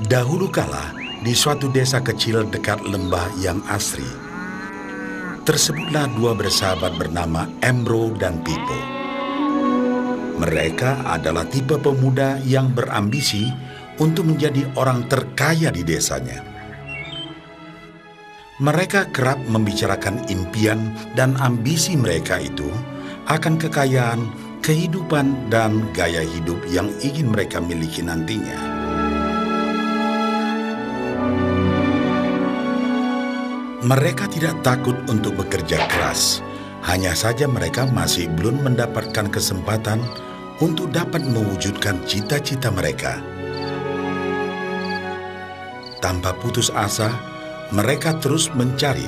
Dahulu kala, di suatu desa kecil dekat lembah yang asri, tersebutlah dua bersahabat bernama Embro dan Pipo. Mereka adalah tipe pemuda yang berambisi untuk menjadi orang terkaya di desanya. Mereka kerap membicarakan impian dan ambisi mereka itu akan kekayaan, kehidupan, dan gaya hidup yang ingin mereka miliki nantinya. Mereka tidak takut untuk bekerja keras, hanya saja mereka masih belum mendapatkan kesempatan untuk dapat mewujudkan cita-cita mereka. Tanpa putus asa, mereka terus mencari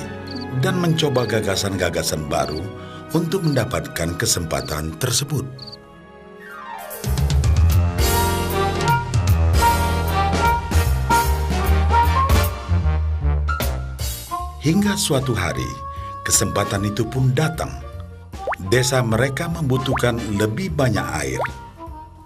dan mencoba gagasan-gagasan baru untuk mendapatkan kesempatan tersebut. Hingga suatu hari, kesempatan itu pun datang. Desa mereka membutuhkan lebih banyak air.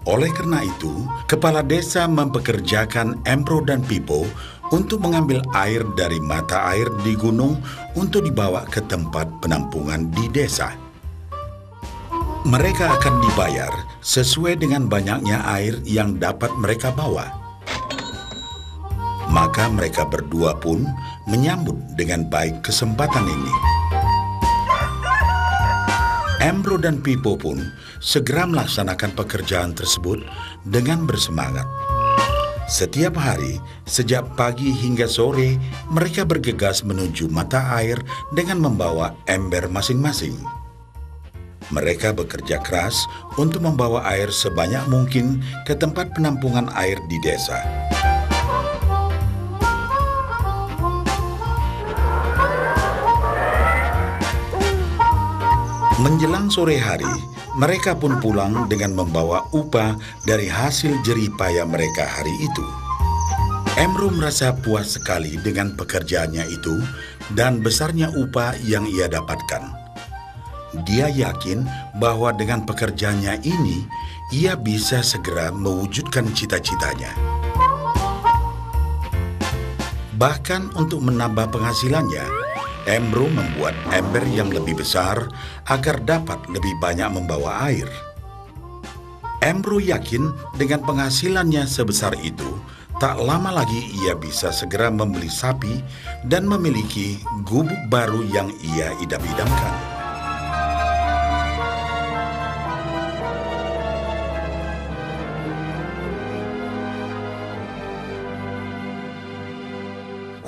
Oleh karena itu, kepala desa mempekerjakan Embro dan Pipo untuk mengambil air dari mata air di gunung untuk dibawa ke tempat penampungan di desa. Mereka akan dibayar sesuai dengan banyaknya air yang dapat mereka bawa. Maka mereka berdua pun menyambut dengan baik kesempatan ini. Embro dan Pipo pun segera melaksanakan pekerjaan tersebut dengan bersemangat. Setiap hari, sejak pagi hingga sore, mereka bergegas menuju mata air dengan membawa ember masing-masing. Mereka bekerja keras untuk membawa air sebanyak mungkin ke tempat penampungan air di desa. Menjelang sore hari, mereka pun pulang dengan membawa upah dari hasil jerih payah mereka hari itu. Embro merasa puas sekali dengan pekerjaannya itu dan besarnya upah yang ia dapatkan. Dia yakin bahwa dengan pekerjaannya ini, ia bisa segera mewujudkan cita-citanya. Bahkan untuk menambah penghasilannya, Embro membuat ember yang lebih besar agar dapat lebih banyak membawa air. Embro yakin dengan penghasilannya sebesar itu, tak lama lagi ia bisa segera membeli sapi dan memiliki gubuk baru yang ia idam-idamkan.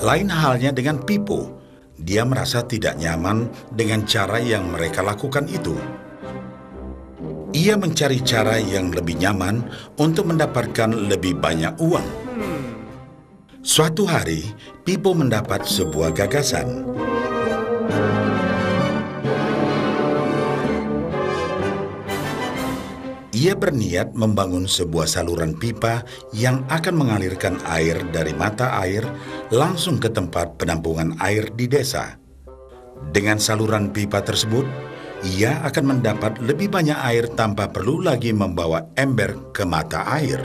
Lain halnya dengan Pipo. Dia merasa tidak nyaman dengan cara yang mereka lakukan itu. Ia mencari cara yang lebih nyaman untuk mendapatkan lebih banyak uang. Suatu hari, Pipo mendapat sebuah gagasan. Ia berniat membangun sebuah saluran pipa yang akan mengalirkan air dari mata air langsung ke tempat penampungan air di desa. Dengan saluran pipa tersebut, ia akan mendapat lebih banyak air tanpa perlu lagi membawa ember ke mata air.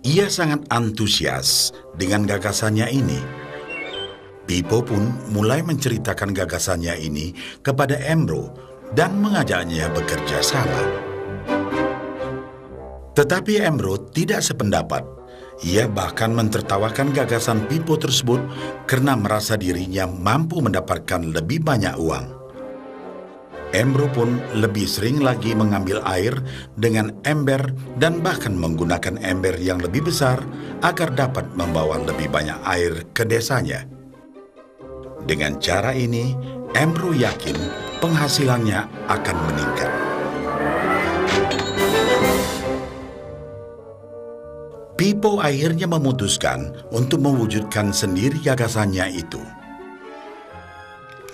Ia sangat antusias dengan gagasannya ini. Pipo pun mulai menceritakan gagasannya ini kepada Embro dan mengajaknya bekerja sama. Tetapi Embro tidak sependapat. Ia bahkan mentertawakan gagasan Pipo tersebut karena merasa dirinya mampu mendapatkan lebih banyak uang. Embro pun lebih sering lagi mengambil air dengan ember dan bahkan menggunakan ember yang lebih besar agar dapat membawa lebih banyak air ke desanya. Dengan cara ini, Embro yakin penghasilannya akan meningkat. Pipo akhirnya memutuskan untuk mewujudkan sendiri gagasannya itu.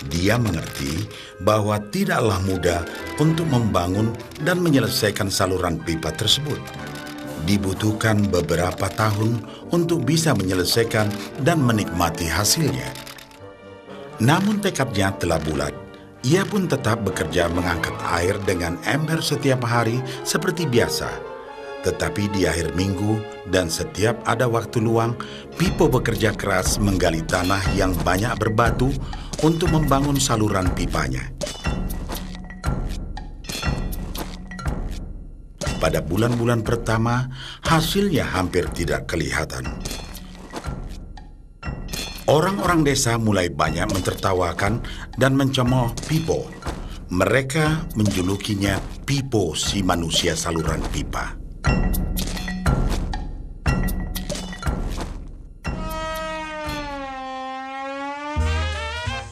Dia mengerti bahwa tidaklah mudah untuk membangun dan menyelesaikan saluran pipa tersebut. Dibutuhkan beberapa tahun untuk bisa menyelesaikan dan menikmati hasilnya. Namun tekadnya telah bulat. Ia pun tetap bekerja mengangkat air dengan ember setiap hari seperti biasa. Tetapi di akhir minggu dan setiap ada waktu luang, Pipo bekerja keras menggali tanah yang banyak berbatu untuk membangun saluran pipanya. Pada bulan-bulan pertama, hasilnya hampir tidak kelihatan. Orang-orang desa mulai banyak mentertawakan dan mencemooh Pipo. Mereka menjulukinya Pipo si manusia saluran pipa.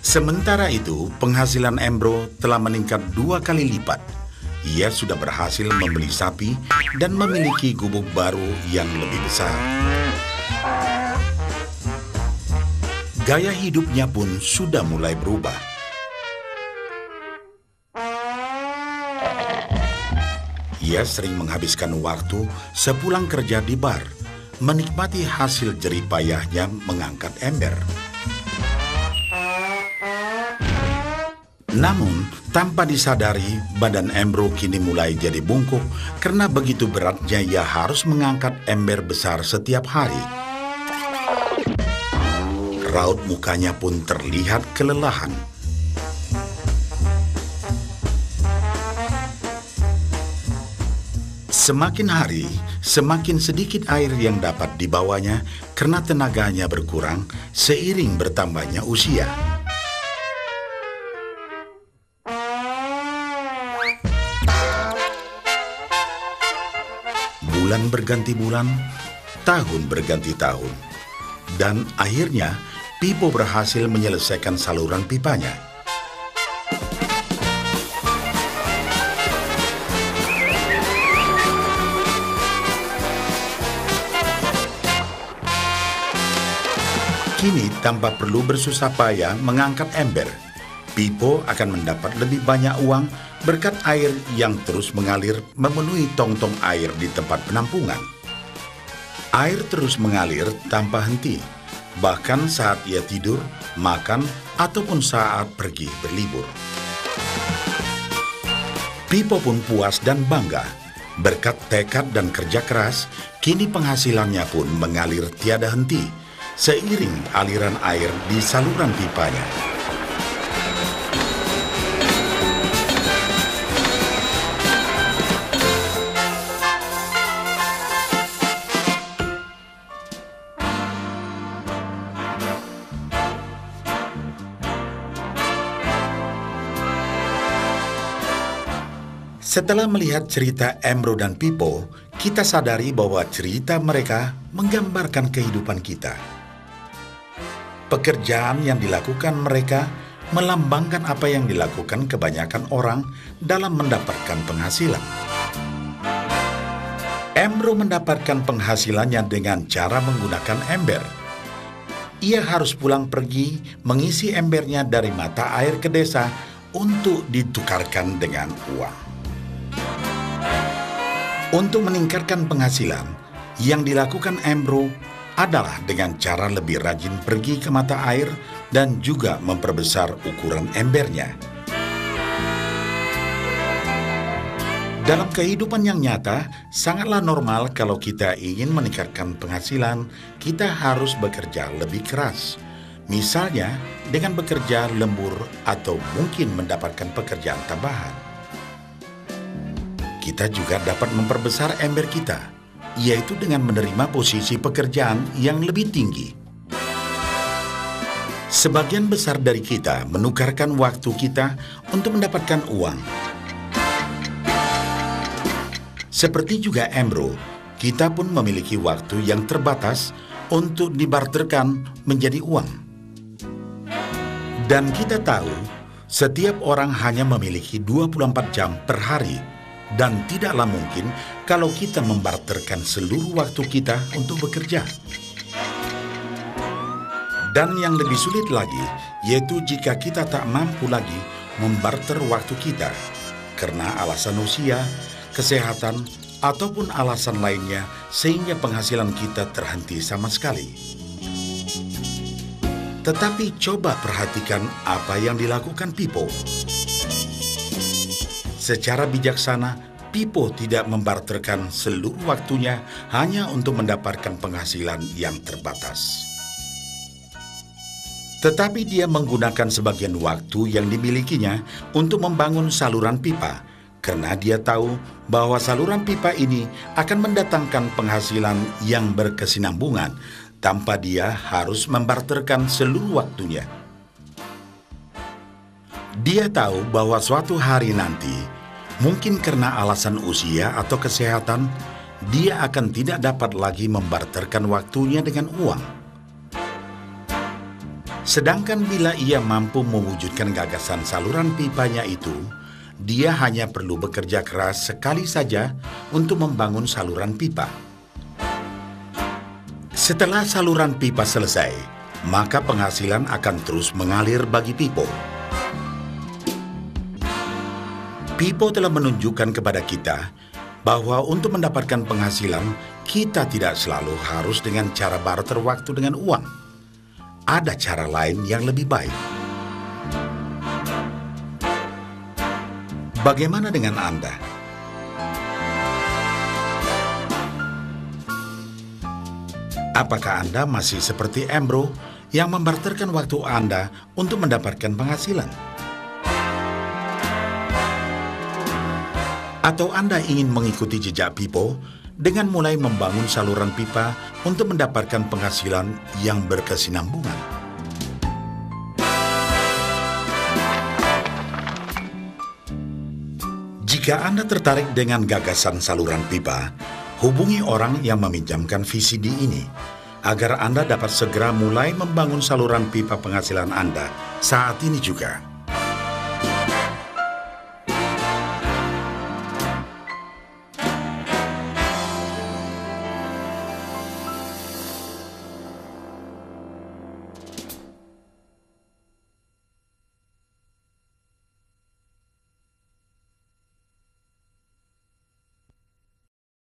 Sementara itu, penghasilan Embro telah meningkat 2 kali lipat. Ia sudah berhasil membeli sapi dan memiliki gubuk baru yang lebih besar. Gaya hidupnya pun sudah mulai berubah. Ia sering menghabiskan waktu sepulang kerja di bar, menikmati hasil jerih payahnya mengangkat ember. Namun, tanpa disadari, badan Embro kini mulai jadi bungkuk karena begitu beratnya ia harus mengangkat ember besar setiap hari. Raut mukanya pun terlihat kelelahan. Semakin hari, semakin sedikit air yang dapat dibawanya karena tenaganya berkurang seiring bertambahnya usia. Bulan berganti bulan, tahun berganti tahun. Dan akhirnya, Pipo berhasil menyelesaikan saluran pipanya. Kini, tanpa perlu bersusah payah mengangkat ember, Pipo akan mendapat lebih banyak uang berkat air yang terus mengalir memenuhi tong-tong air di tempat penampungan. Air terus mengalir tanpa henti, bahkan saat ia tidur, makan, ataupun saat pergi berlibur. Pipo pun puas dan bangga. Berkat tekad dan kerja keras, kini penghasilannya pun mengalir tiada henti, seiring aliran air di saluran pipanya. Setelah melihat cerita Embro dan Pipo, kita sadari bahwa cerita mereka menggambarkan kehidupan kita. Pekerjaan yang dilakukan mereka melambangkan apa yang dilakukan kebanyakan orang dalam mendapatkan penghasilan. Embro mendapatkan penghasilannya dengan cara menggunakan ember. Ia harus pulang pergi mengisi embernya dari mata air ke desa untuk ditukarkan dengan uang. Untuk meningkatkan penghasilan, yang dilakukan Embro adalah dengan cara lebih rajin pergi ke mata air dan juga memperbesar ukuran embernya. Dalam kehidupan yang nyata, sangatlah normal kalau kita ingin meningkatkan penghasilan, kita harus bekerja lebih keras. Misalnya, dengan bekerja lembur atau mungkin mendapatkan pekerjaan tambahan. Kita juga dapat memperbesar ember kita, yaitu dengan menerima posisi pekerjaan yang lebih tinggi. Sebagian besar dari kita menukarkan waktu kita untuk mendapatkan uang. Seperti juga Embro, kita pun memiliki waktu yang terbatas untuk dibarterkan menjadi uang. Dan kita tahu, setiap orang hanya memiliki 24 jam per hari, dan tidaklah mungkin kalau kita membarterkan seluruh waktu kita untuk bekerja. Dan yang lebih sulit lagi, yaitu jika kita tak mampu lagi membarter waktu kita, karena alasan usia, kesehatan, ataupun alasan lainnya sehingga penghasilan kita terhenti sama sekali. Tetapi coba perhatikan apa yang dilakukan Pipo. Secara bijaksana, Pipo tidak membarterkan seluruh waktunya hanya untuk mendapatkan penghasilan yang terbatas. Tetapi dia menggunakan sebagian waktu yang dimilikinya untuk membangun saluran pipa, karena dia tahu bahwa saluran pipa ini akan mendatangkan penghasilan yang berkesinambungan tanpa dia harus membarterkan seluruh waktunya. Dia tahu bahwa suatu hari nanti, mungkin karena alasan usia atau kesehatan, dia akan tidak dapat lagi membarterkan waktunya dengan uang. Sedangkan bila ia mampu mewujudkan gagasan saluran pipanya itu, dia hanya perlu bekerja keras sekali saja untuk membangun saluran pipa. Setelah saluran pipa selesai, maka penghasilan akan terus mengalir bagi Pipo. Pipo telah menunjukkan kepada kita bahwa untuk mendapatkan penghasilan, kita tidak selalu harus dengan cara barter waktu dengan uang. Ada cara lain yang lebih baik. Bagaimana dengan Anda? Apakah Anda masih seperti Embro yang membarterkan waktu Anda untuk mendapatkan penghasilan? Atau Anda ingin mengikuti jejak Pipo dengan mulai membangun saluran pipa untuk mendapatkan penghasilan yang berkesinambungan? Jika Anda tertarik dengan gagasan saluran pipa, hubungi orang yang meminjamkan VCD ini agar Anda dapat segera mulai membangun saluran pipa penghasilan Anda saat ini juga.